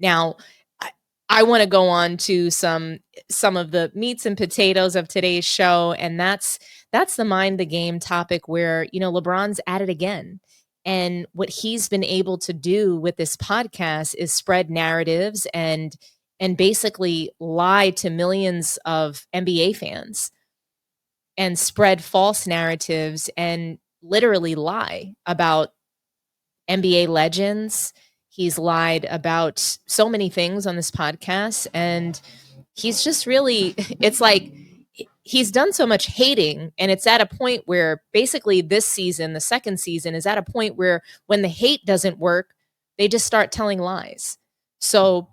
Now, I want to go on to some of the meats and potatoes of today's show, and that's the mind the game topic where, LeBron's at it again. And what he's been able to do with this podcast is spread narratives and basically lie to millions of NBA fans and spread false narratives and literally lie about NBA legends. He's lied about so many things on this podcast, and he's just really, it's like he's done so much hating, and it's at a point where basically this season, the second season, is at a point where when the hate doesn't work, they just start telling lies. So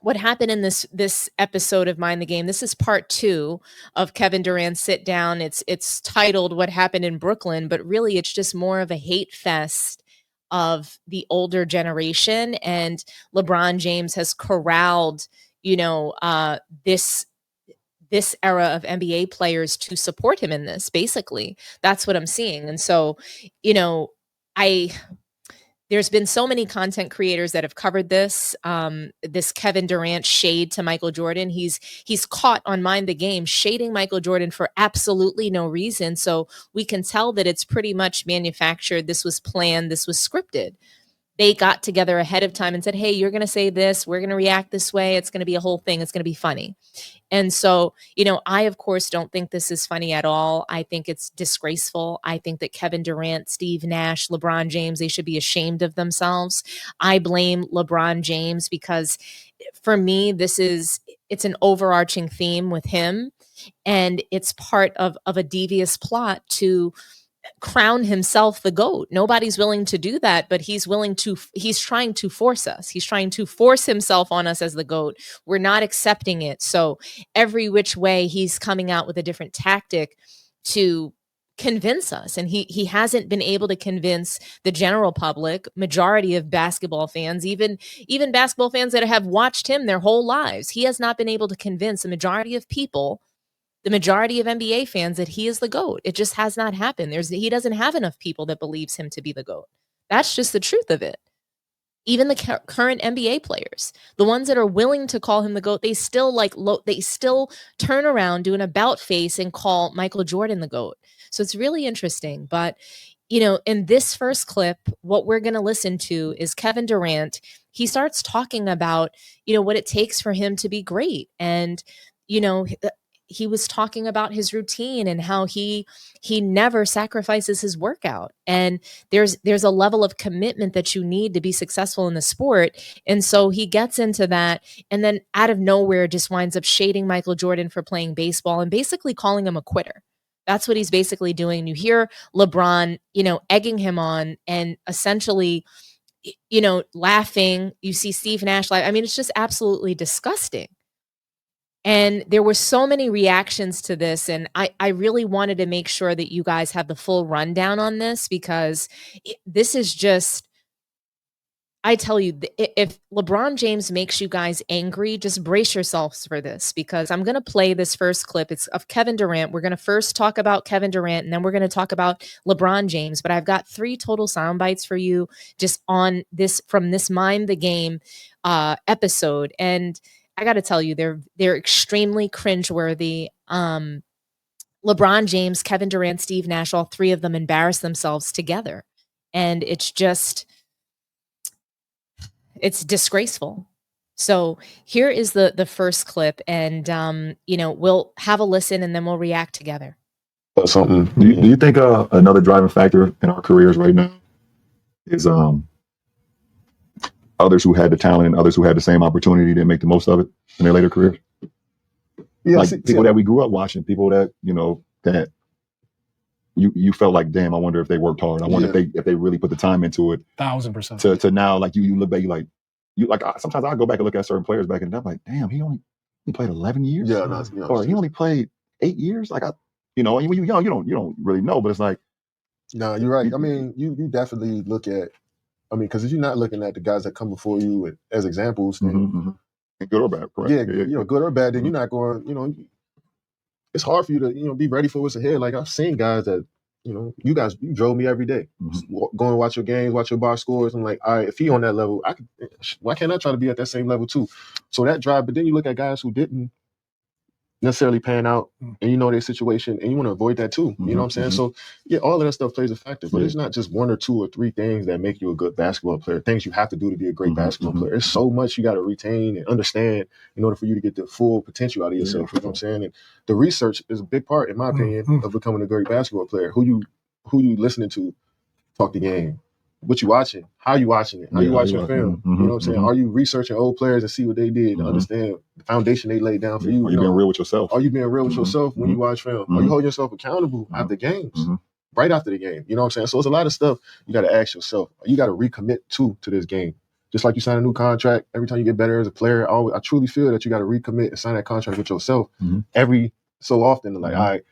what happened in this episode of Mind the Game, this is part 2 of Kevin Durant's sit down. It's titled What Happened in Brooklyn, but really it's just more of a hate fest of the older generation, and LeBron James has corralled, this era of NBA players to support him in this. Basically, that's what I'm seeing. And so, there's been so many content creators that have covered this. This Kevin Durant shade to Michael Jordan. He's caught on Mind the Game shading Michael Jordan for absolutely no reason. So we can tell that it's pretty much manufactured. This was planned. This was scripted. They got together ahead of time and said, hey, you're going to say this. We're going to react this way. It's going to be a whole thing. It's going to be funny. And so, I, of course, don't think this is funny at all. I think it's disgraceful. I think that Kevin Durant, Steve Nash, LeBron James, they should be ashamed of themselves. I blame LeBron James because for me, it's an overarching theme with him. And it's part of a devious plot to crown himself the GOAT. Nobody's willing to do that, but he's trying to force us. He's trying to force himself on us as the GOAT. We're not accepting it. So every which way he's coming out with a different tactic to convince us. And he hasn't been able to convince the general public, majority of basketball fans, even basketball fans that have watched him their whole lives. He has not been able to convince the majority of people, the majority of NBA fans, that he is the GOAT. It just has not happened. He doesn't have enough people that believes him to be the GOAT. That's just the truth of it. Even the current NBA players, the ones that are willing to call him the GOAT, they still turn around, do an about face, and call Michael Jordan the GOAT. So it's really interesting. But, in this first clip, what we're going to listen to is Kevin Durant. He starts talking about, what it takes for him to be great. And, he was talking about his routine and how he never sacrifices his workout. And there's a level of commitment that you need to be successful in the sport. And so he gets into that, and then out of nowhere just winds up shading Michael Jordan for playing baseball and basically calling him a quitter. That's what he's basically doing. You hear LeBron, egging him on and essentially, laughing. You see Steve Nash laugh. I mean, it's just absolutely disgusting. And there were so many reactions to this, and I really wanted to make sure that you guys have the full rundown on this, because this is just, I tell you, if LeBron James makes you guys angry, just brace yourselves for this, because I'm going to play this first clip. It's of Kevin Durant. We're going to first talk about Kevin Durant, and then we're going to talk about LeBron James. But I've got 3 total sound bites for you just on this, from this Mind the Game episode. And I got to tell you, they're extremely cringeworthy. LeBron James, Kevin Durant, Steve Nash, all 3 of them embarrass themselves together. And it's disgraceful. So here is the first clip, and we'll have a listen and then we'll react together. Something. Do you think another driving factor in our careers right now is others who had the talent and others who had the same opportunity didn't make the most of it in their later careers? Yeah, people that we grew up watching, people that that you felt like, damn, I wonder if they worked hard. I wonder if they really put the time into it. 1,000%. To now, like you look back, sometimes I go back and look at certain players back in the day, I'm like, damn, he played 11 years. Yeah, or he only played 8 years. Like when you're young, you don't really know, but it's like, no, you're right. I mean, you definitely look at, because if you're not looking at the guys that come before you as examples, then good or bad, correct? Yeah, good or bad, then you're not going. It's hard for you to be ready for what's ahead. Like I've seen guys that you guys, you drove me every day. Go and watch your games, watch your bar scores. I'm like, all right, if he on that level, why can't I try to be at that same level too? So that drive, but then you look at guys who didn't necessarily pan out, and their situation, and you want to avoid that too. You know what I'm saying? So yeah, all of that stuff plays a factor, but it's not just one or two or three things that make you a good basketball player. Things you have to do to be a great basketball player. There's so much you got to retain and understand in order for you to get the full potential out of yourself. You know what I'm saying? And the research is a big part, in my opinion, of becoming a great basketball player. Who you listening to talk the game. What you watching? How you watching it? How you watching film? You know what I'm saying? Are you researching old players and see what they did to understand the foundation they laid down for you? Are you being real with yourself? Are you being real with yourself when you watch film? Are you holding yourself accountable after games? Right after the game. You know what I'm saying? So it's a lot of stuff you got to ask yourself. You got to recommit to this game. Just like you sign a new contract, every time you get better as a player, I truly feel that you got to recommit and sign that contract with yourself every so often. Like, all right,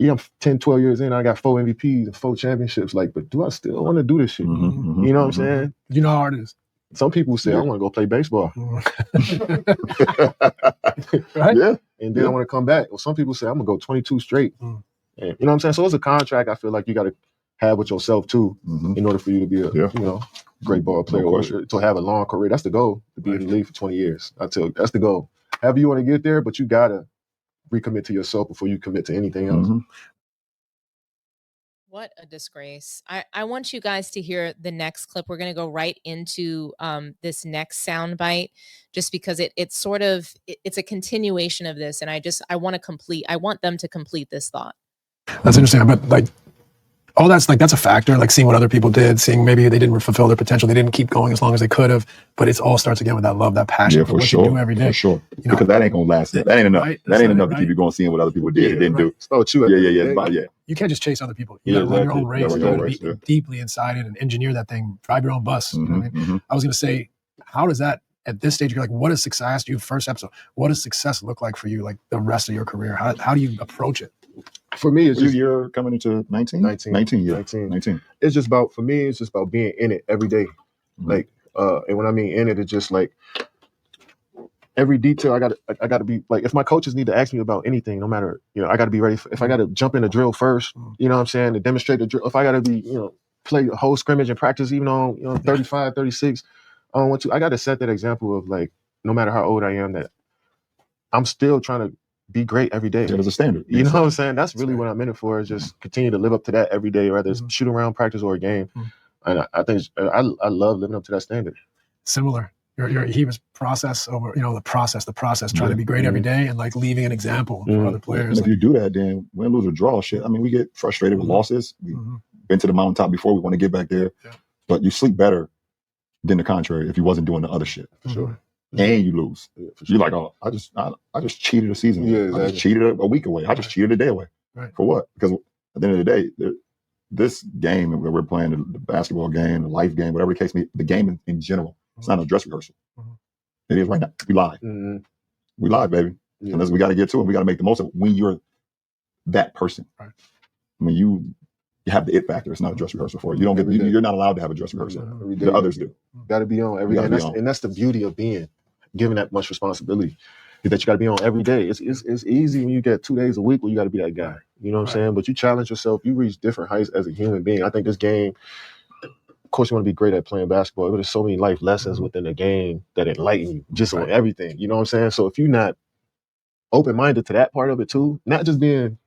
yeah, I'm 10, 12 years in, I got 4 MVPs and 4 championships. Like, but do I still want to do this shit? You know what I'm saying? You know how hard it is. Some people say, I want to go play baseball. Right? Yeah. And then I want to come back. Well, some people say, I'm going to go 22 straight. And, you know what I'm saying? So it's a contract I feel like you got to have with yourself, too, in order for you to be a great ball player or to have a long career. That's the goal, to be in the league for 20 years. I tell you, that's the goal. However you want to get there, but you got to recommit to yourself before you commit to anything else. What a disgrace. I want you guys to hear the next clip. We're going to go right into this next soundbite just because it's a continuation of this. And I want them to complete this thought. That's interesting. But all that's that's a factor, seeing what other people did, seeing maybe they didn't fulfill their potential. They didn't keep going as long as they could have, but it all starts again with that love, that passion for what you do every day. For sure. Because that ain't going to last. That ain't enough. Right? That ain't enough to keep you going, seeing what other people did and didn't do. It's about you. Yeah. You can't just chase other people. You got to run your own race. You got to be deeply inside it and engineer that thing, drive your own bus. You know what I mean? I was going to say, how does that, at this stage, you're like, what is success? I asked you first episode, what does success look like for you, the rest of your career? How do you approach it? For me, it's just you're coming into 19. It's just about, for me, it's just about being in it every day. And when I mean in it, it's just every detail I got to be if my coaches need to ask me about anything, no matter, I got to be ready. If I got to jump in the drill first, you know what I'm saying, to demonstrate the drill. If I got to be, play a whole scrimmage and practice even on 35, 36, I don't want to. I got to set that example of no matter how old I am, that I'm still trying to be great every day. There's a standard. You know what I'm saying? That's really what I'm in it for, is just continue to live up to that every day, whether it's shoot around practice or a game. And I think I love living up to that standard. Similar. He was process over, the process, trying to be great every day and leaving an example for other players. And if you do that, then win, lose, or draw, shit. I mean, we get frustrated with losses. We've been to the mountaintop before. We want to get back there. Yeah. But you sleep better than the contrary if you wasn't doing the other shit. For sure. And you lose. Yeah, sure. You're like, oh, I just cheated a season away. Exactly. I just cheated a week away. I just cheated a day away. Right. For what? Because at the end of the day, this game that we're playing, the basketball game, the life game, whatever the case may be, the game in general, it's not a dress rehearsal. It is right now. We live. We live, baby. Yeah. Unless we got to get to it. We got to make the most of it when you're that person. Right. When you have the it factor, it's not a dress rehearsal for it. You don't get. You're not allowed to have a dress rehearsal. The others do. Got to be on every day, and that's the beauty of being given that much responsibility. Is that you got to be on every day. It's easy when you get 2 days a week where you got to be that guy. You know what I'm saying? But you challenge yourself. You reach different heights as a human being. I think this game, of course, you want to be great at playing basketball, but there's so many life lessons within the game that enlighten you just on everything. You know what I'm saying? So if you're not open-minded to that part of it too, not just being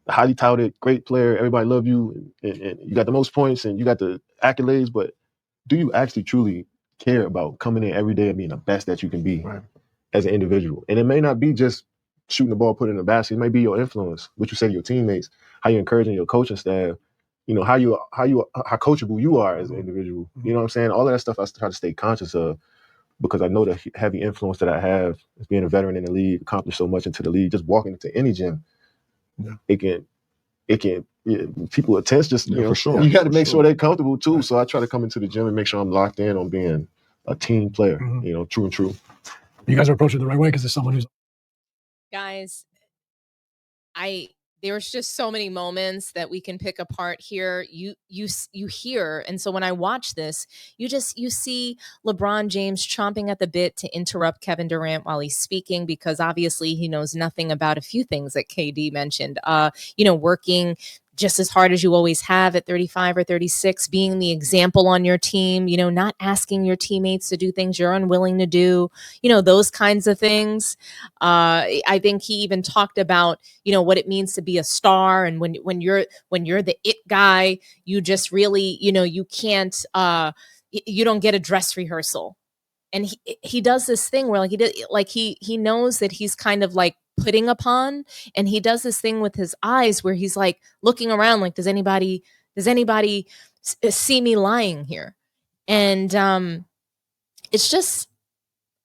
a highly touted, great player, everybody love you, and you got the most points and you got the accolades, but do you actually truly care about coming in every day and being the best that you can be as an individual? And it may not be just shooting the ball, putting it in the basket. It may be your influence, what you say to your teammates, how you're encouraging your coaching staff, how coachable you are as an individual. You know what I'm saying? All of that stuff I try to stay conscious of, because I know the heavy influence that I have as being a veteran in the league, accomplished so much into the league, just walking into any gym. It can people attest just, for sure. You got to make sure they're comfortable too. So I try to come into the gym and make sure I'm locked in on being a team player, true and true. You guys are approaching it the right way because there's someone who's... Guys, There's just so many moments that we can pick apart here. You hear, and so when I watch this, you see LeBron James chomping at the bit to interrupt Kevin Durant while he's speaking, because obviously he knows nothing about a few things that KD mentioned. Working just as hard as you always have at 35 or 36, being the example on your team, not asking your teammates to do things you're unwilling to do, those kinds of things. I think he even talked about, what it means to be a star. And when you're the it guy, you just really, you can't, you don't get a dress rehearsal. And he does this thing where he knows that he's kind of like putting upon, and he does this thing with his eyes where he's like looking around like, does anybody see me lying here? And it's just,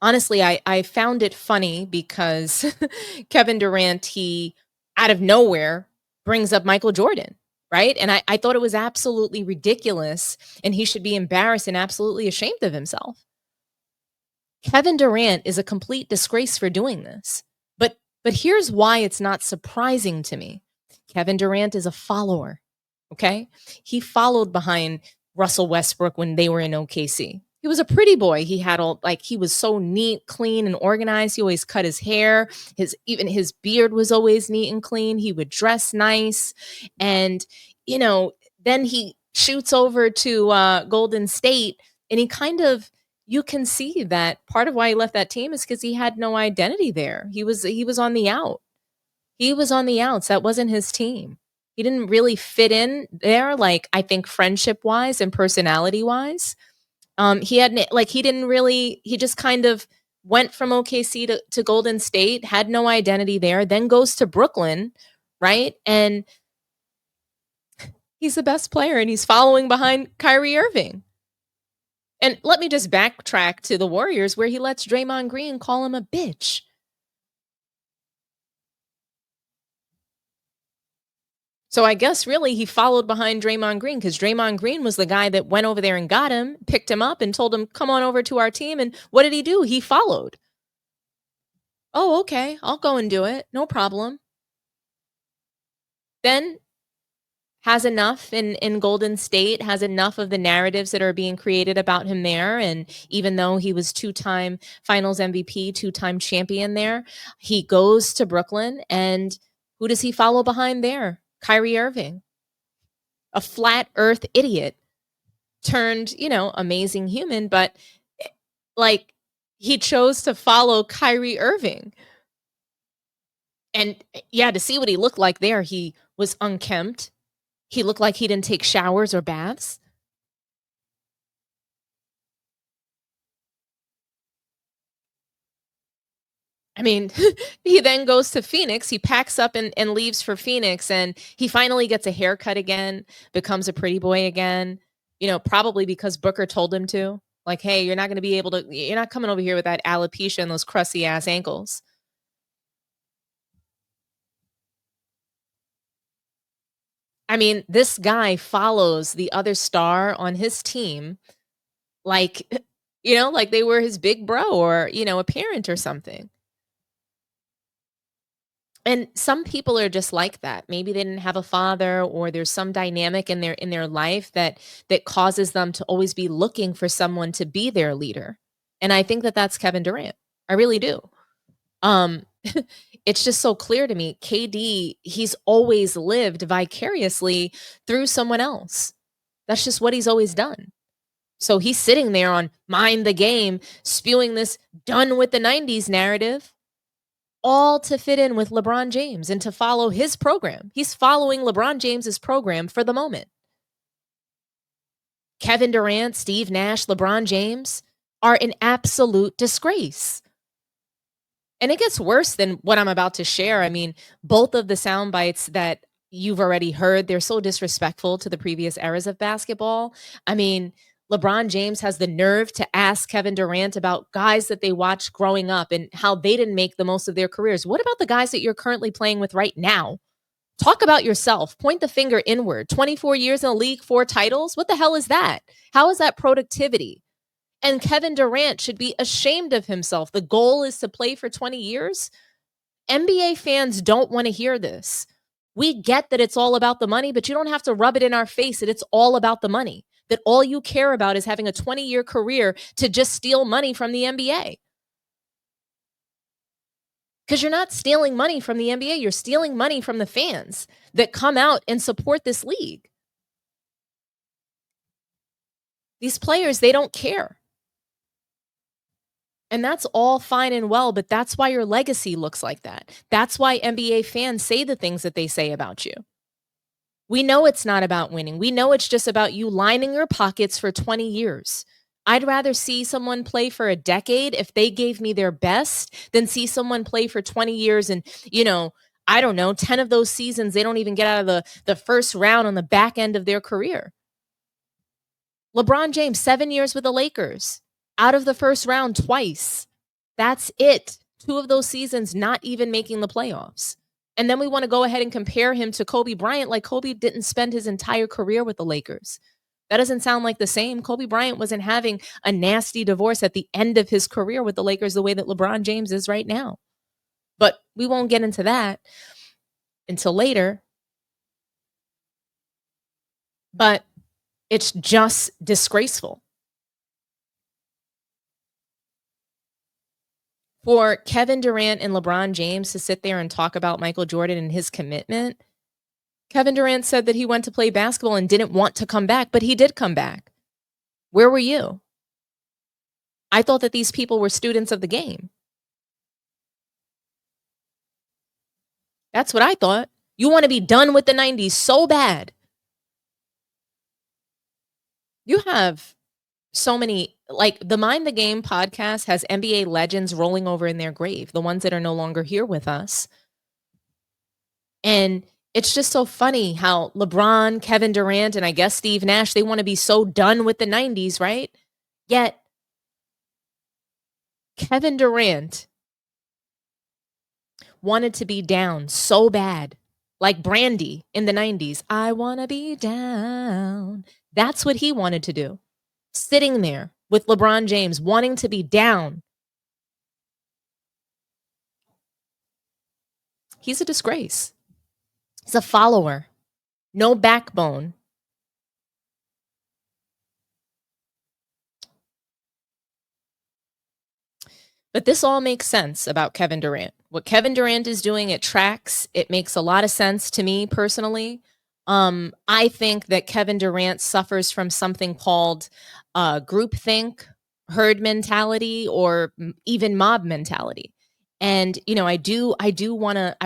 honestly, I found it funny because Kevin Durant, he out of nowhere brings up Michael Jordan, right? And I thought it was absolutely ridiculous, and he should be embarrassed and absolutely ashamed of himself. Kevin Durant is a complete disgrace for doing this. But here's why it's not surprising to me. Kevin Durant is a follower, okay? He followed behind Russell Westbrook when they were in OKC. He was a pretty boy. He had he was so neat, clean, and organized. He always cut his hair. Even his beard was always neat and clean. He would dress nice. And, then he shoots over to Golden State, and he kind of, you can see that part of why he left that team is because he had no identity there. He was on the out. He was on the outs. That wasn't his team. He didn't really fit in there, I think friendship wise and personality wise. He just kind of went from OKC to Golden State, had no identity there, then goes to Brooklyn, right? And he's the best player, and he's following behind Kyrie Irving. And let me just backtrack to the Warriors, where he lets Draymond Green call him a bitch. So I guess really he followed behind Draymond Green, because Draymond Green was the guy that went over there and got him, picked him up and told him, come on over to our team. And what did he do? He followed. Oh, okay, I'll go and do it. No problem. Then has enough in Golden State, has enough of the narratives that are being created about him there. And even though he was 2-time Finals MVP, 2-time champion there, he goes to Brooklyn, and who does he follow behind there? Kyrie Irving, a flat earth idiot turned, amazing human, but he chose to follow Kyrie Irving. And yeah, to see what he looked like there, he was unkempt. He looked like he didn't take showers or baths. I mean, he then goes to Phoenix. He packs up and leaves for Phoenix, and he finally gets a haircut again, becomes a pretty boy again, probably because Booker told him to. Like, hey, you're not coming over here with that alopecia and those crusty ass ankles. I mean, this guy follows the other star on his team like they were his big bro or, a parent or something. And some people are just like that. Maybe they didn't have a father, or there's some dynamic in their life that causes them to always be looking for someone to be their leader. And I think that that's Kevin Durant. I really do. It's just so clear to me. KD, he's always lived vicariously through someone else. That's just what he's always done. So he's sitting there on Mind the Game, spewing this done with the 90s narrative, all to fit in with LeBron James and to follow his program. He's following LeBron James's program for the moment. Kevin Durant, Steve Nash, LeBron James are an absolute disgrace. And it gets worse than what I'm about to share. I mean, both of the sound bites that you've already heard, they're so disrespectful to the previous eras of basketball. I mean, LeBron James has the nerve to ask Kevin Durant about guys that they watched growing up and how they didn't make the most of their careers. What about the guys that you're currently playing with right now? Talk about yourself. Point the finger inward. 24 years in the league, 4 titles. What the hell is that? How is that productivity? And Kevin Durant should be ashamed of himself. The goal is to play for 20 years. NBA fans don't want to hear this. We get that it's all about the money, but you don't have to rub it in our face that it's all about the money, that all you care about is having a 20-year career to just steal money from the NBA. Because you're not stealing money from the NBA. You're stealing money from the fans that come out and support this league. These players, they don't care. And that's all fine and well, but that's why your legacy looks like that. That's why NBA fans say the things that they say about you. We know it's not about winning. We know it's just about you lining your pockets for 20 years. I'd rather see someone play for a decade if they gave me their best than see someone play for 20 years and, I don't know, 10 of those seasons, they don't even get out of the first round on the back end of their career. LeBron James, 7 years with the Lakers, out of the first round twice. That's it. 2 of those seasons not even making the playoffs. And then we want to go ahead and compare him to Kobe Bryant, like Kobe didn't spend his entire career with the Lakers. That doesn't sound like the same. Kobe Bryant wasn't having a nasty divorce at the end of his career with the Lakers the way that LeBron James is right now. But we won't get into that until later. But it's just disgraceful. For Kevin Durant and LeBron James to sit there and talk about Michael Jordan and his commitment, Kevin Durant said that he went to play basketball and didn't want to come back, but he did come back. Where were you? I thought that these people were students of the game. That's what I thought. You want to be done with the 90s so bad. You have so many, like the Mind the Game podcast has NBA legends rolling over in their grave, the ones that are no longer here with us. And it's just so funny how LeBron, Kevin Durant, and I guess Steve Nash, they want to be so done with the 90s, right? Yet, Kevin Durant wanted to be down so bad, like Brandy in the 90s. I want to be down. That's what he wanted to do. Sitting there with LeBron James, wanting to be down. He's a disgrace. He's a follower. No backbone. But this all makes sense about Kevin Durant. What Kevin Durant is doing, it tracks. It makes a lot of sense to me personally. I think that Kevin Durant suffers from something called groupthink, herd mentality, or even mob mentality. And, I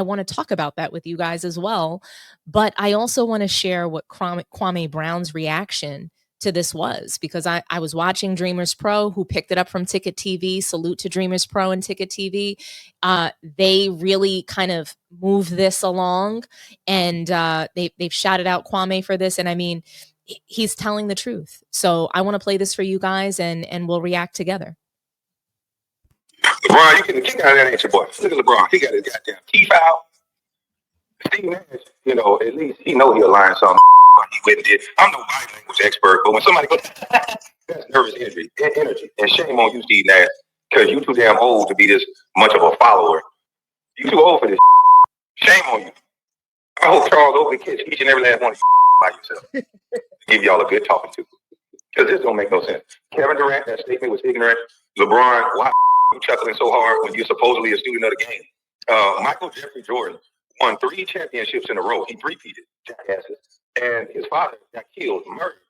want to talk about that with you guys as well. But I also want to share what Kwame Brown's reaction to this was, because I was watching Dreamers Pro, who picked it up from Ticket TV. Salute to Dreamers Pro and Ticket TV. They really kind of moved this along, and they've shouted out Kwame for this. And I mean, he's telling the truth. So I want to play this for you guys, and we'll react together. LeBron, you can kick out of that, ain't your boy. Look at LeBron. He got his goddamn teeth out. Steve Nash, at least he know he'll line something. He went and did. I'm no body language expert, but when somebody goes, that's nervous energy. And shame on you, Steve Nash, because you too damn old to be this much of a follower. You too old for this. Shame on you. I hope Charles Oakley catch each and every last one of you by yourself. Give y'all a good talking to. Because this don't make no sense. Kevin Durant, that statement was ignorant. LeBron, why you chuckling so hard when you're supposedly a student of the game? Michael Jeffrey Jordan won 3 championships in a row. He three-peated, jackasses. And his father got killed, murdered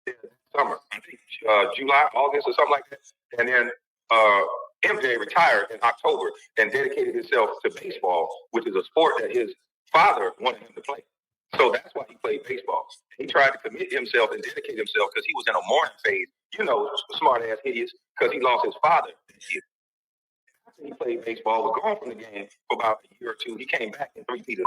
in the summer. I think July, August, or something like that. And then MJ retired in October and dedicated himself to baseball, which is a sport that his father wanted him to play. So that's why he played baseball. He tried to commit himself and dedicate himself because he was in a mourning phase, smart-ass idiots, because he lost his father this year. After he played baseball, was gone from the game for about a year or two. He came back and three-peated.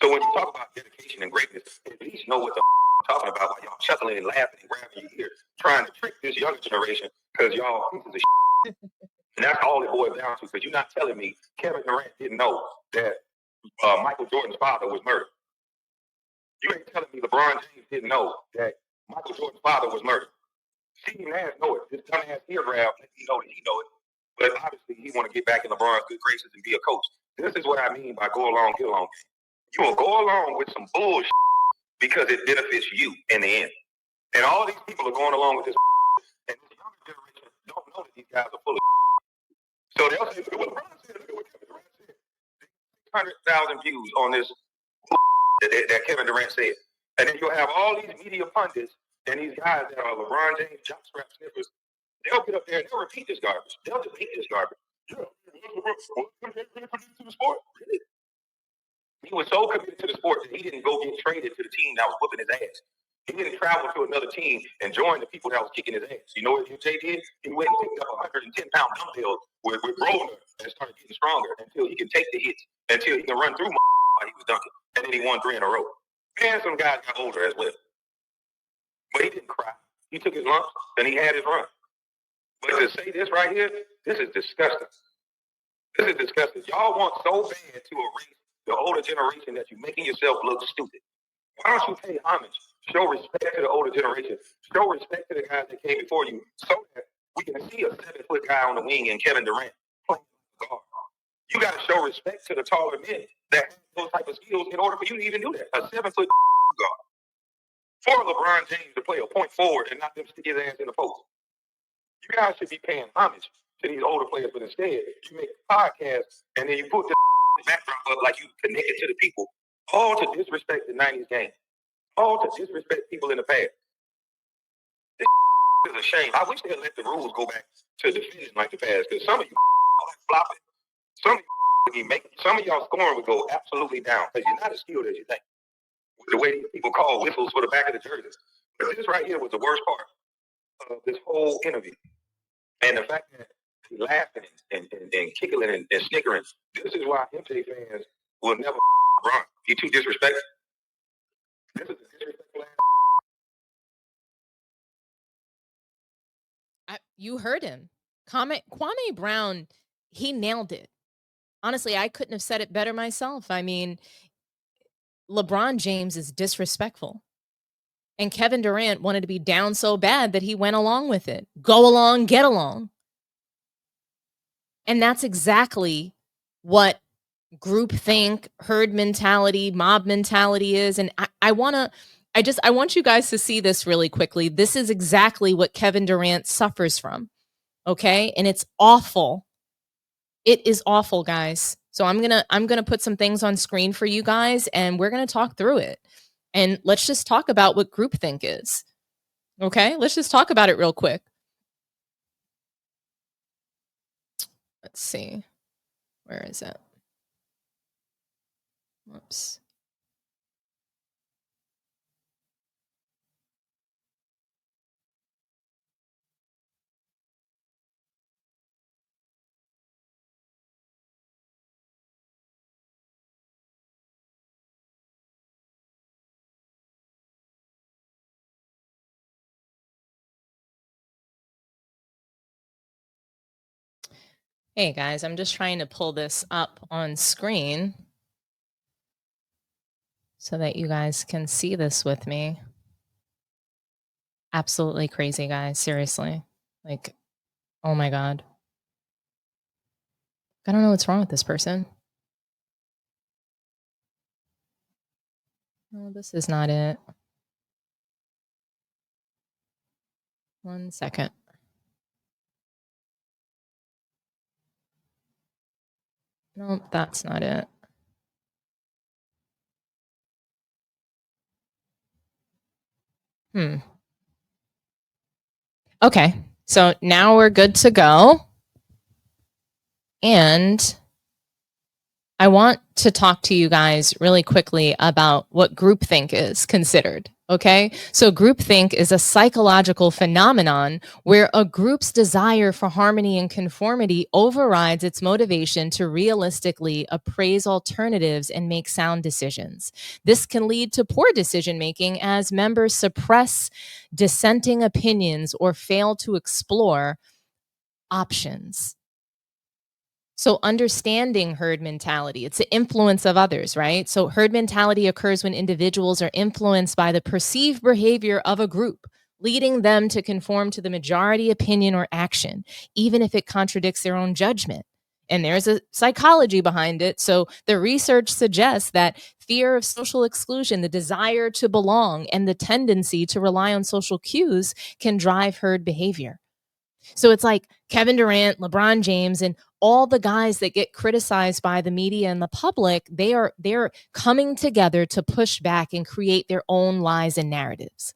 So when you talk about dedication and greatness, at least know what the I'm talking about while y'all chuckling and laughing and grabbing your ear, trying to trick this younger generation because y'all pieces of shit. And that's all it boils down to, because you're not telling me Kevin Durant didn't know that Michael Jordan's father was murdered. You ain't telling me LeBron James didn't know that Michael Jordan's father was murdered. Steve Nash know it. This dumbass ear grab let me know that he know it. But obviously he want to get back in LeBron's good graces and be a coach. This is what I mean by go along, get along. You will go along with some bullshit because it benefits you in the end. And all these people are going along with this, and this younger generation don't know that these guys are full of. So they'll say, look at what LeBron said, look at what Kevin Durant said. 100,000 views on this that Kevin Durant said. And then you'll have all these media pundits and these guys that are LeBron James jockstrap sniffers. They'll get up there and they'll repeat this garbage. They'll debate this garbage. Yeah, to the sport. Really? He was so committed to the sport that he didn't go get traded to the team that was whooping his ass. He didn't travel to another team and join the people that was kicking his ass. You know what MJ did? He went and picked up 110-pound dumbbells with Broner and started getting stronger until he can take the hits, until he can run through while he was dunking. And then he won 3 in a row. And some guys got older as well. But he didn't cry. He took his lumps and he had his run. But to say this right here, this is disgusting. This is disgusting. Y'all want so bad to erase the older generation that you're making yourself look stupid. Why don't you pay homage? Show respect to the older generation. Show respect to the guys that came before you so that we can see a 7-foot guy on the wing and Kevin Durant playing guard. You got to show respect to the taller men that have those type of skills in order for you to even do that. A 7-foot guard. For LeBron James to play a point forward and not them stick his ass in the post. You guys should be paying homage to these older players, but instead you make a podcast and then you put the backdrop up like you connected to the people, all to disrespect the 90s game, all to disrespect people in the past. This is a shame. I wish they had let the rules go back to defending like the past, because some of you flopping, some of you would be making, some of y'all scoring would go absolutely down because you're not as skilled as you think. The way these people call whistles for the back of the jerseys. But this right here was the worst part of this whole interview. And the fact that he's laughing and giggling and snickering, this is why MJ fans will never run. He's too disrespectful. This is a disrespectful ass. You heard him. Kwame Brown, he nailed it. Honestly, I couldn't have said it better myself. I mean, LeBron James is disrespectful. And Kevin Durant wanted to be down so bad that he went along with it. Go along, get along. And that's exactly what groupthink, herd mentality, mob mentality is. And I want you guys to see this really quickly. This is exactly what Kevin Durant suffers from. Okay? And it's awful. It is awful, guys. So I'm going to put some things on screen for you guys and we're going to talk through it. And let's just talk about what groupthink is. Okay? Let's just talk about it real quick. Let's see. Where is it? Whoops. Hey guys, I'm just trying to pull this up on screen so that you guys can see this with me. Absolutely crazy, guys. Seriously. Like, oh my God. I don't know what's wrong with this person. No, this is not it. 1 second. No, that's not it. Okay, so now we're good to go. And I want to talk to you guys really quickly about what groupthink is considered. Okay, so groupthink is a psychological phenomenon where a group's desire for harmony and conformity overrides its motivation to realistically appraise alternatives and make sound decisions. This can lead to poor decision making as members suppress dissenting opinions or fail to explore options. So understanding herd mentality, it's the influence of others, right? So herd mentality occurs when individuals are influenced by the perceived behavior of a group, leading them to conform to the majority opinion or action, even if it contradicts their own judgment. and there's a psychology behind it. So the research suggests that fear of social exclusion, the desire to belong, and the tendency to rely on social cues can drive herd behavior. So it's like Kevin Durant, LeBron James, and all the guys that get criticized by the media and the public, they're coming together to push back and create their own lies and narratives.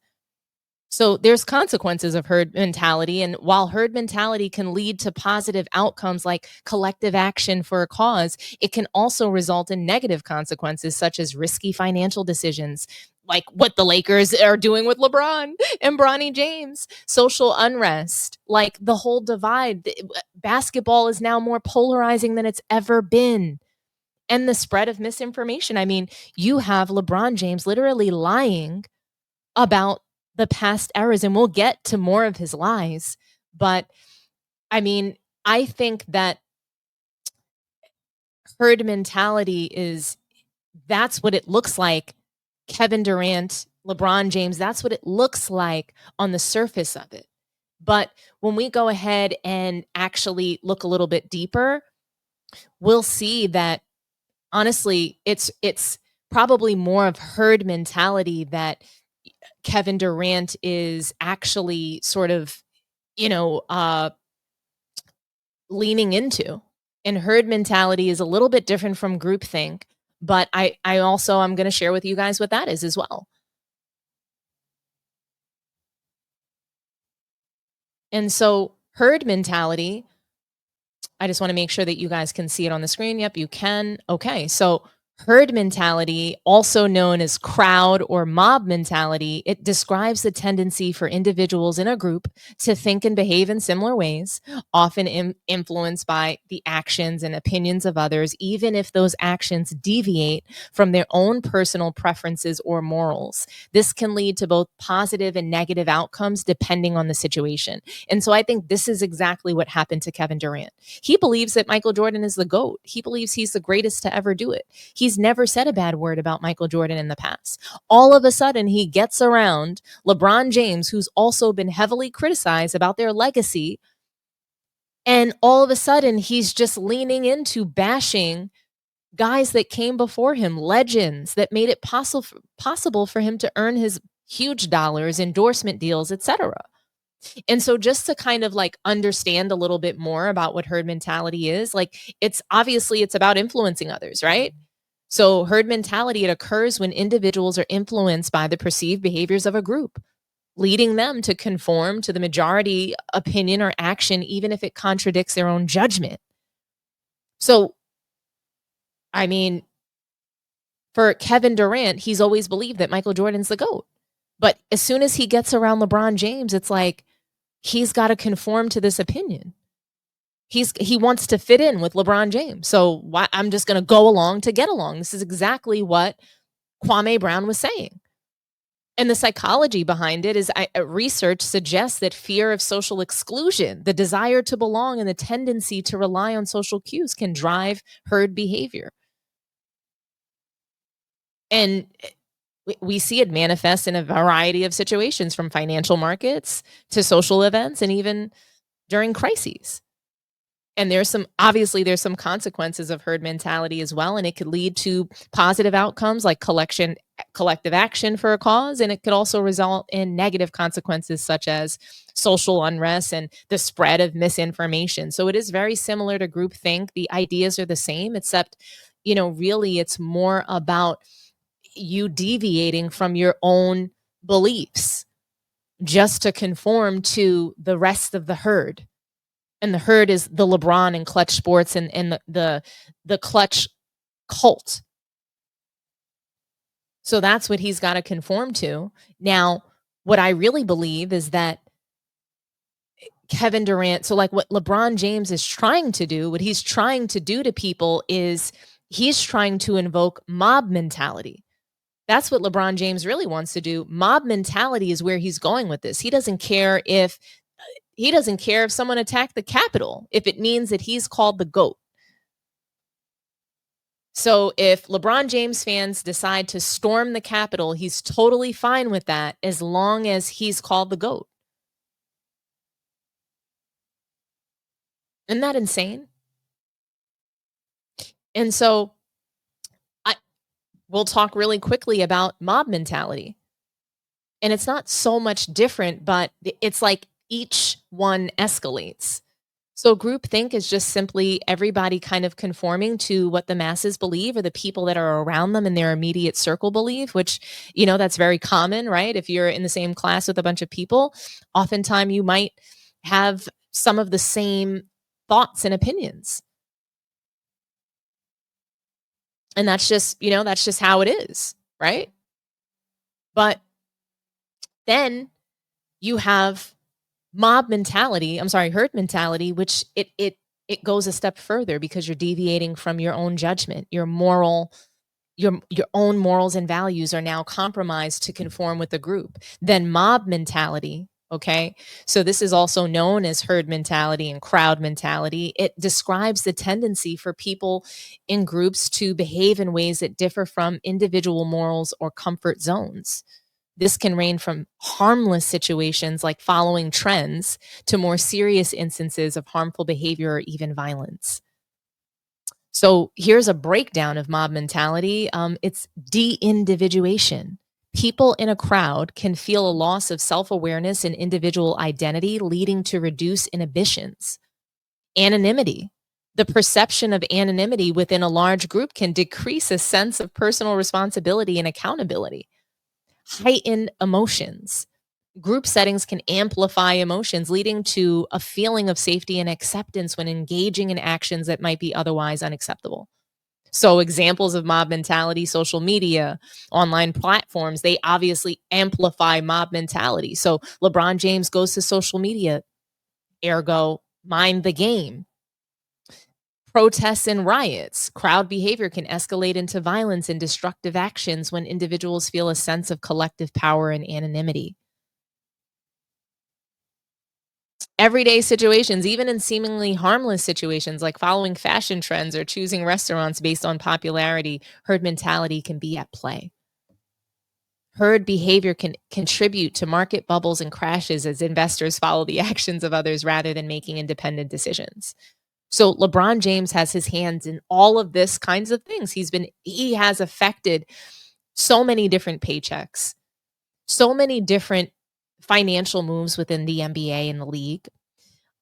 So there's consequences of herd mentality. And while herd mentality can lead to positive outcomes like collective action for a cause, it can also result in negative consequences such as risky financial decisions, like what the Lakers are doing with LeBron and Bronny James, social unrest, like the whole divide. Basketball is now more polarizing than it's ever been. And the spread of misinformation. I mean, you have LeBron James literally lying about the past eras, and we'll get to more of his lies. But I mean, I think that herd mentality that's what it looks like. Kevin Durant, LeBron James, that's what it looks like on the surface of it. But when we go ahead and actually look a little bit deeper, we'll see that honestly, it's probably more of herd mentality that Kevin Durant is actually sort of, leaning into. And herd mentality is a little bit different from groupthink, but I'm going to share with you guys what that is as well. And so herd mentality, I just want to make sure that you guys can see it on the screen. Yep, you can. Okay, so herd mentality, also known as crowd or mob mentality, it describes the tendency for individuals in a group to think and behave in similar ways, often influenced by the actions and opinions of others, even if those actions deviate from their own personal preferences or morals. This can lead to both positive and negative outcomes depending on the situation. And so I think this is exactly what happened to Kevin Durant. He believes that Michael Jordan is the GOAT. He believes he's the greatest to ever do it. He's never said a bad word about Michael Jordan in the past. All of a sudden, he gets around LeBron James, who's also been heavily criticized about their legacy. And all of a sudden, he's just leaning into bashing guys that came before him, legends that made it possible for him to earn his huge dollars, endorsement deals, etc. And so just to kind of like understand a little bit more about what herd mentality is, like it's about influencing others, right? So herd mentality, it occurs when individuals are influenced by the perceived behaviors of a group, leading them to conform to the majority opinion or action, even if it contradicts their own judgment. So, I mean, for Kevin Durant, he's always believed that Michael Jordan's the GOAT. But as soon as he gets around LeBron James, it's like, he's got to conform to this opinion. He wants to fit in with LeBron James. So I'm just going to go along to get along. This is exactly what Kwame Brown was saying. And the psychology behind it is research suggests that fear of social exclusion, the desire to belong, and the tendency to rely on social cues can drive herd behavior. And we see it manifest in a variety of situations, from financial markets to social events and even during crises. And there's some consequences of herd mentality as well. And it could lead to positive outcomes like collective action for a cause. And it could also result in negative consequences such as social unrest and the spread of misinformation. So it is very similar to groupthink. The ideas are the same, except, really it's more about you deviating from your own beliefs just to conform to the rest of the herd. And the herd is the LeBron and clutch sports and the clutch cult. So that's what he's got to conform to. Now, what I really believe is that Kevin Durant, so like what LeBron James is trying to do, what he's trying to do to people is he's trying to invoke mob mentality. That's what LeBron James really wants to do. Mob mentality is where he's going with this. He doesn't care if someone attacked the Capitol, if it means that he's called the GOAT. So if LeBron James fans decide to storm the Capitol, he's totally fine with that as long as he's called the GOAT. Isn't that insane? And so we'll talk really quickly about mob mentality. And it's not so much different, but it's like each one escalates. So groupthink is just simply everybody kind of conforming to what the masses believe or the people that are around them in their immediate circle believe, which, that's very common, right? If you're in the same class with a bunch of people, oftentimes you might have some of the same thoughts and opinions. And that's just how it is, right? But then you have herd mentality, which it goes a step further because you're deviating from your own judgment. Your own morals and values are now compromised to conform with the group. Then mob mentality, okay? So this is also known as herd mentality and crowd mentality. It describes the tendency for people in groups to behave in ways that differ from individual morals or comfort zones. This can range from harmless situations like following trends to more serious instances of harmful behavior or even violence. So here's a breakdown of mob mentality. It's de-individuation. People in a crowd can feel a loss of self-awareness and individual identity, leading to reduced inhibitions. Anonymity. The perception of anonymity within a large group can decrease a sense of personal responsibility and accountability. Heightened emotions. Group settings can amplify emotions, leading to a feeling of safety and acceptance when engaging in actions that might be otherwise unacceptable. So examples of mob mentality, social media, online platforms, they obviously amplify mob mentality. So LeBron James goes to social media, ergo, mind the game. Protests and riots. Crowd behavior can escalate into violence and destructive actions when individuals feel a sense of collective power and anonymity. Everyday situations, even in seemingly harmless situations like following fashion trends or choosing restaurants based on popularity, herd mentality can be at play. Herd behavior can contribute to market bubbles and crashes as investors follow the actions of others rather than making independent decisions. So LeBron James has his hands in all of this kinds of things. He has affected so many different paychecks, so many different financial moves within the NBA and the league.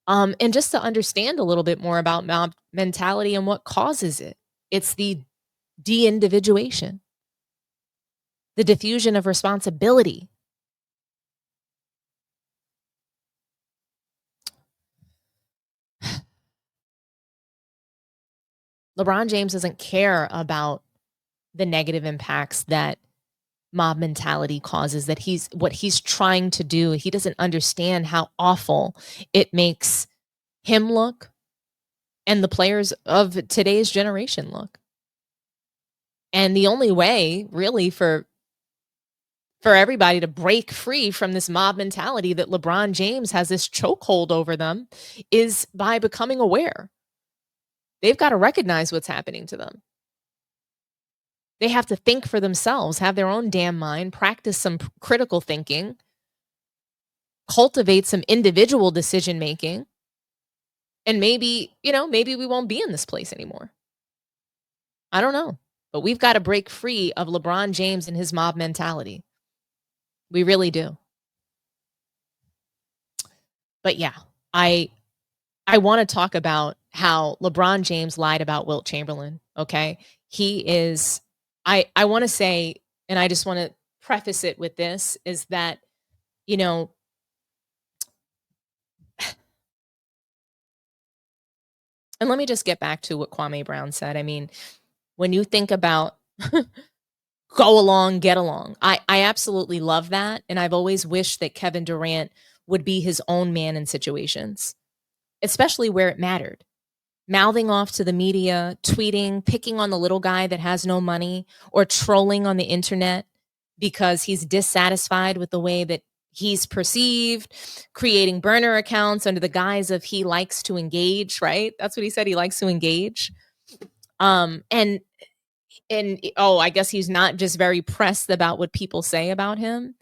And just to understand a little bit more about mob mentality and what causes it, it's the de-individuation, the diffusion of responsibility. LeBron James doesn't care about the negative impacts that mob mentality causes, what he's trying to do. He doesn't understand how awful it makes him look and the players of today's generation look. And the only way really for everybody to break free from this mob mentality that LeBron James has this chokehold over them is by becoming aware. They've got to recognize what's happening to them. They have to think for themselves, have their own damn mind, practice some critical thinking, cultivate some individual decision making, and maybe we won't be in this place anymore. I don't know, but we've got to break free of LeBron James and his mob mentality. We really do. But yeah, I want to talk about how LeBron James lied about Wilt Chamberlain, okay? He is, I want to say, and I just want to preface it with this, is that, and let me just get back to what Kwame Brown said. I mean, when you think about go along, get along, I absolutely love that. And I've always wished that Kevin Durant would be his own man in situations, especially where it mattered. Mouthing off to the media, tweeting, picking on the little guy that has no money, or trolling on the internet because he's dissatisfied with the way that he's perceived, creating burner accounts under the guise of he likes to engage, right? That's what he said, he likes to engage. And I guess he's not just very pressed about what people say about him.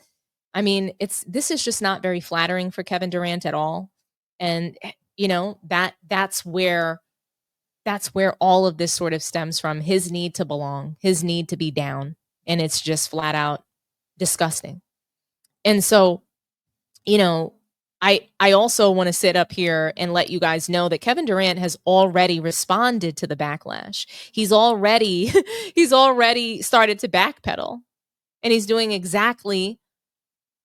I mean, this is just not very flattering for Kevin Durant at all. And that's where that's where all of this sort of stems from. His need to belong, his need to be down. And it's just flat out disgusting. And so, you know, I also want to sit up here and let you guys know that Kevin Durant has already responded to the backlash. He's already started to backpedal. And he's doing exactly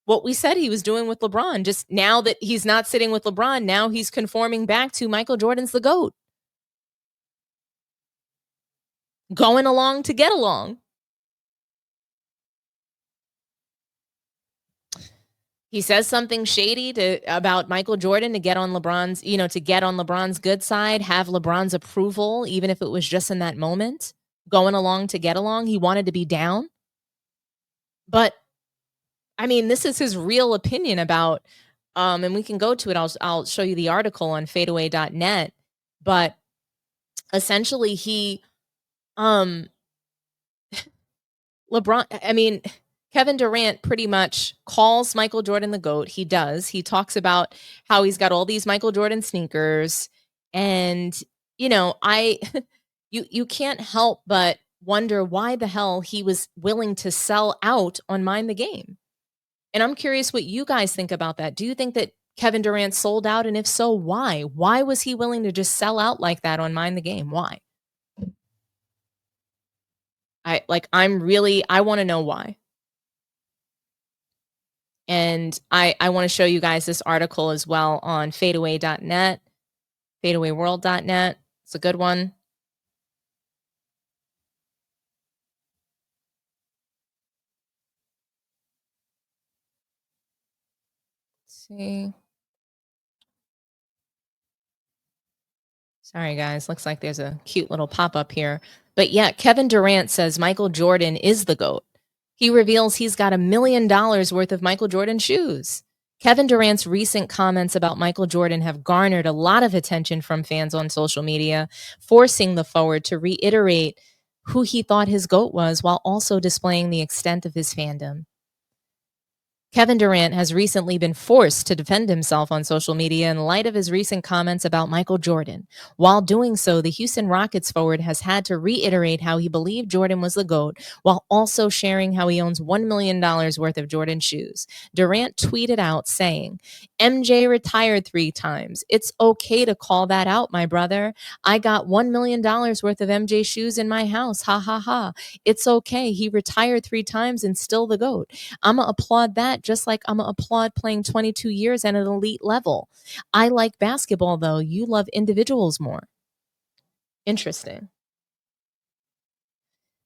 what we said he was doing with LeBron. Just now that he's not sitting with LeBron, now he's conforming back to Michael Jordan's the GOAT. Going along to get along. He says something shady about Michael Jordan to get on LeBron's good side, have LeBron's approval, even if it was just in that moment. Going along to get along. He wanted to be down. But I mean, this is his real opinion about, and we can go to it. I'll show you the article on fadeaway.net. But essentially Kevin Durant pretty much calls Michael Jordan the GOAT. He does. He talks about how he's got all these Michael Jordan sneakers. And, you can't help but wonder why the hell he was willing to sell out on Mind the Game. And I'm curious what you guys think about that. Do you think that Kevin Durant sold out? And if so, why? Why was he willing to just sell out like that on Mind the Game? Why? I want to know why. And I want to show you guys this article as well on fadeaway.net, fadeawayworld.net. It's a good one. Let's see. Sorry, guys. Looks like there's a cute little pop-up here. But yeah, Kevin Durant says Michael Jordan is the GOAT. He reveals he's got $1 million worth of Michael Jordan shoes. Kevin Durant's recent comments about Michael Jordan have garnered a lot of attention from fans on social media, forcing the forward to reiterate who he thought his GOAT was while also displaying the extent of his fandom. Kevin Durant has recently been forced to defend himself on social media in light of his recent comments about Michael Jordan. While doing so, the Houston Rockets forward has had to reiterate how he believed Jordan was the GOAT, while also sharing how he owns $1 million worth of Jordan shoes. Durant tweeted out saying, "MJ retired 3 times. It's okay to call that out, my brother. I got $1 million worth of MJ shoes in my house. Ha ha ha. It's okay. He retired 3 times and still the GOAT. I'ma applaud that just like I'ma applaud playing 22 years at an elite level. I like basketball though. You love individuals more." Interesting.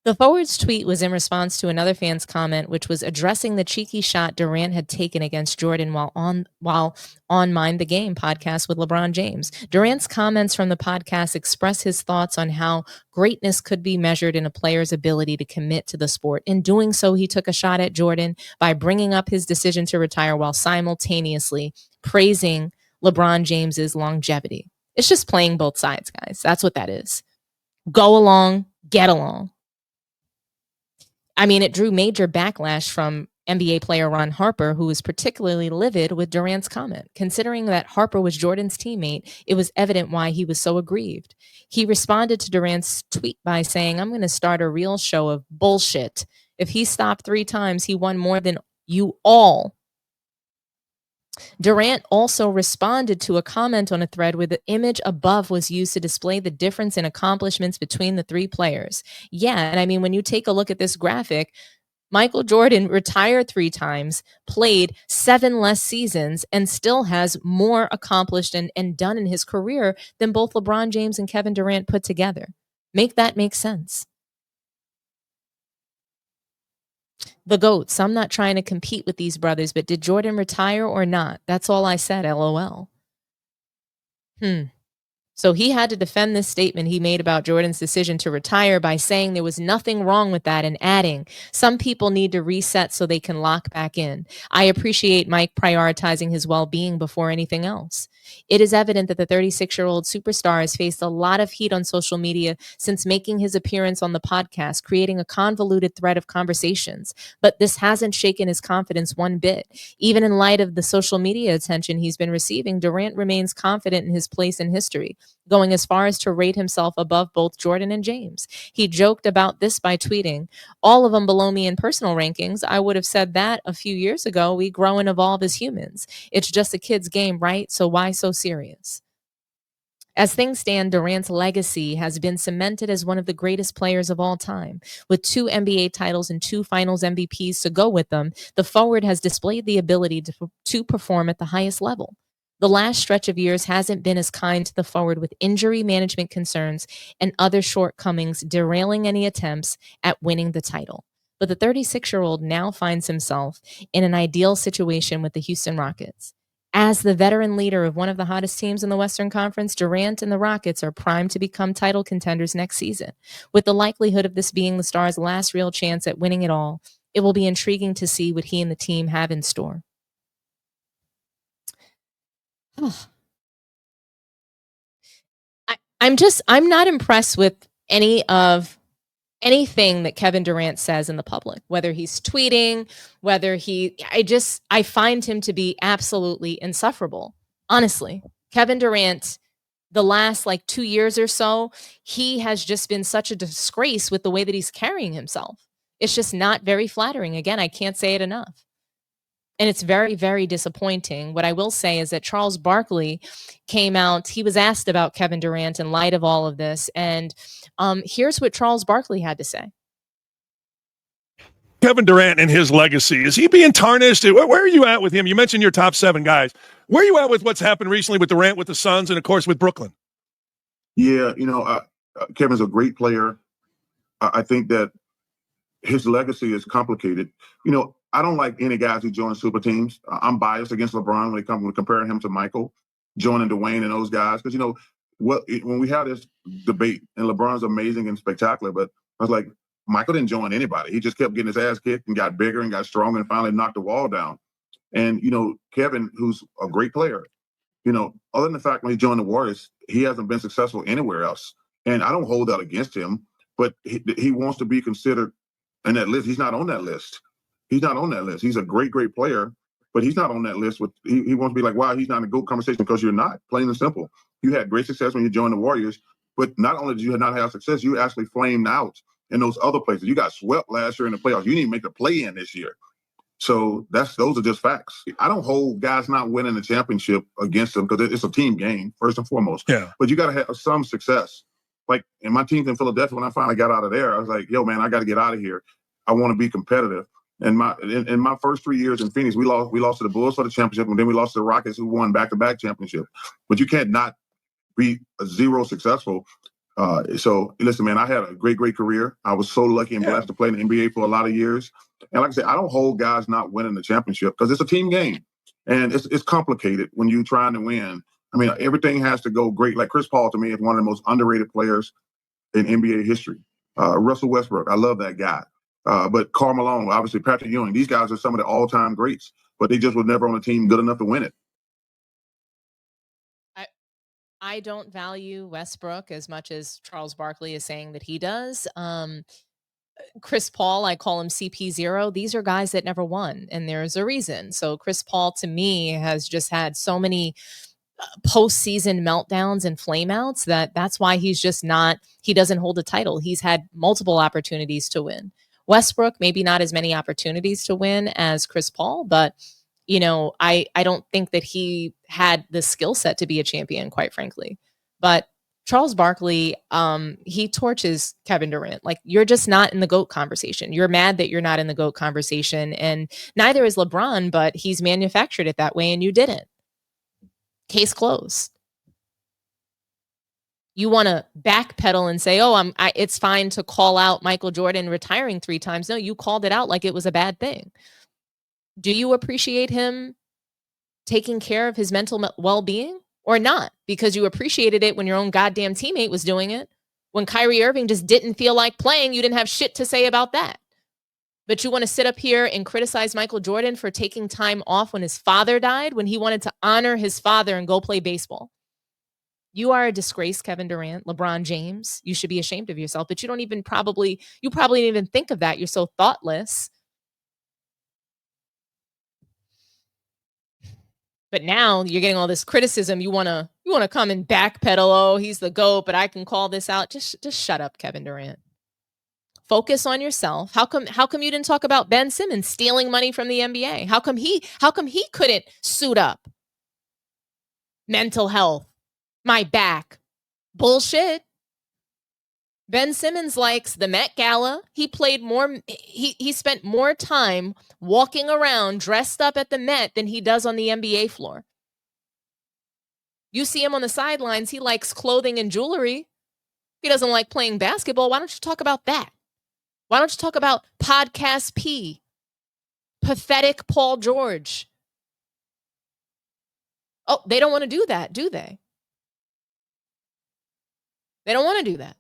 The forward's tweet was in response to another fan's comment, which was addressing the cheeky shot Durant had taken against Jordan while on Mind the Game podcast with LeBron James. Durant's comments from the podcast express his thoughts on how greatness could be measured in a player's ability to commit to the sport. In doing so, he took a shot at Jordan by bringing up his decision to retire while simultaneously praising LeBron James's longevity. It's just playing both sides, guys. That's what that is. Go along, get along. I mean, it drew major backlash from NBA player Ron Harper, who was particularly livid with Durant's comment. Considering that Harper was Jordan's teammate, it was evident why he was so aggrieved. He responded to Durant's tweet by saying, "I'm going to start a real show of bullshit. If he stopped 3 times, he won more than you all." Durant also responded to a comment on a thread where the image above was used to display the difference in accomplishments between the 3 players. Yeah, and I mean, when you take a look at this graphic, Michael Jordan retired 3 times, played 7 less seasons, and still has more accomplished and done in his career than both LeBron James and Kevin Durant put together. Make that make sense. The GOATs. I'm not trying to compete with these brothers, but did Jordan retire or not? That's all I said, LOL. So he had to defend this statement he made about Jordan's decision to retire by saying there was nothing wrong with that and adding, "Some people need to reset so they can lock back in. I appreciate Mike prioritizing his well-being before anything else." It is evident that the 36-year-old superstar has faced a lot of heat on social media since making his appearance on the podcast, creating a convoluted thread of conversations. But this hasn't shaken his confidence one bit. Even in light of the social media attention he's been receiving, Durant remains confident in his place in history. going as far as to rate himself above both Jordan and James. He joked about this by tweeting, "All of them below me in personal rankings. I would have said that a few years ago. We grow and evolve as humans. It's just a kid's game, right? So why so serious?" As things stand, Durant's legacy has been cemented as one of the greatest players of all time. With 2 NBA titles and 2 Finals MVPs to go with them, the forward has displayed the ability to perform at the highest level. The last stretch of years hasn't been as kind to the forward, with injury management concerns and other shortcomings derailing any attempts at winning the title. But the 36-year-old now finds himself in an ideal situation with the Houston Rockets. As the veteran leader of one of the hottest teams in the Western Conference, Durant and the Rockets are primed to become title contenders next season. With the likelihood of this being the Stars' last real chance at winning it all, it will be intriguing to see what he and the team have in store. I'm not impressed with anything that Kevin Durant says in the public, whether he's tweeting, I find him to be absolutely insufferable. Honestly, Kevin Durant, the last 2 years or so, he has just been such a disgrace with the way that he's carrying himself. It's just not very flattering. Again, I can't say it enough. And it's very, very disappointing. What I will say is that Charles Barkley came out. He was asked about Kevin Durant in light of all of this. And here's what Charles Barkley had to say. Kevin Durant and his legacy, is he being tarnished? Where are you at with him? You mentioned your top 7 guys. Where are you at with what's happened recently with Durant, with the Suns, and, of course, with Brooklyn? Yeah, Kevin's a great player. I think that his legacy is complicated. I don't like any guys who join super teams. I'm biased against LeBron when it comes to comparing him to Michael, joining Dwayne and those guys. Because, when we had this debate, and LeBron's amazing and spectacular, but I was like, Michael didn't join anybody. He just kept getting his ass kicked and got bigger and got stronger and finally knocked the wall down. And, Kevin, who's a great player, other than the fact when he joined the Warriors, he hasn't been successful anywhere else. And I don't hold that against him, but he wants to be considered in that list. He's not on that list. He's not on that list. He's a great, great player, but he's not on that list. He wants to be like, wow, he's not in a GOAT conversation, because you're not, plain and simple. You had great success when you joined the Warriors, but not only did you not have success, you actually flamed out in those other places. You got swept last year in the playoffs. You didn't even make the play-in this year. So those are just facts. I don't hold guys not winning the championship against them, because it's a team game, first and foremost. Yeah. But you got to have some success. Like in my teams in Philadelphia, when I finally got out of there, I was like, yo, man, I got to get out of here. I want to be competitive. And in my first 3 years in Phoenix, we lost to the Bulls for the championship, and then we lost to the Rockets, who won back-to-back championships. But you can't not be zero successful. So listen, man, I had a great, great career. I was so lucky and blessed to play in the NBA for a lot of years. And like I said, I don't hold guys not winning the championship, because it's a team game, and it's complicated when you're trying to win. I mean, everything has to go great. Like Chris Paul, to me, is one of the most underrated players in NBA history. Russell Westbrook, I love that guy. But Karl Malone, obviously Patrick Ewing, these guys are some of the all-time greats, but they just were never on a team good enough to win it. I don't value Westbrook as much as Charles Barkley is saying that he does. Chris Paul, I call him CP0. These are guys that never won, and there's a reason. So Chris Paul, to me, has just had so many postseason meltdowns and flameouts that's why he doesn't hold a title. He's had multiple opportunities to win. Westbrook, maybe not as many opportunities to win as Chris Paul, but I don't think that he had the skill set to be a champion, quite frankly. But Charles Barkley, he torches Kevin Durant. Like, you're just not in the GOAT conversation. You're mad that you're not in the GOAT conversation, and neither is LeBron, but he's manufactured it that way, and you didn't. Case closed. You want to backpedal and say, oh, it's fine to call out Michael Jordan retiring 3 times. No, you called it out like it was a bad thing. Do you appreciate him taking care of his mental well-being or not? Because you appreciated it when your own goddamn teammate was doing it. When Kyrie Irving just didn't feel like playing, you didn't have shit to say about that. But you want to sit up here and criticize Michael Jordan for taking time off when his father died, when he wanted to honor his father and go play baseball. You are a disgrace, Kevin Durant, LeBron James. You should be ashamed of yourself, but you probably didn't even think of that. You're so thoughtless. But now you're getting all this criticism. You want to come and backpedal. Oh, he's the GOAT, but I can call this out. Just shut up, Kevin Durant. Focus on yourself. How come you didn't talk about Ben Simmons stealing money from the NBA? How come he couldn't suit up? Mental health. My back. Bullshit. Ben Simmons likes the Met Gala. He spent more time walking around dressed up at the Met than he does on the NBA floor. You see him on the sidelines, he likes clothing and jewelry. He doesn't like playing basketball. Why don't you talk about that? Why don't you talk about Podcast P? Pathetic Paul George. Oh, they don't want to do that, do they? They don't want to do that.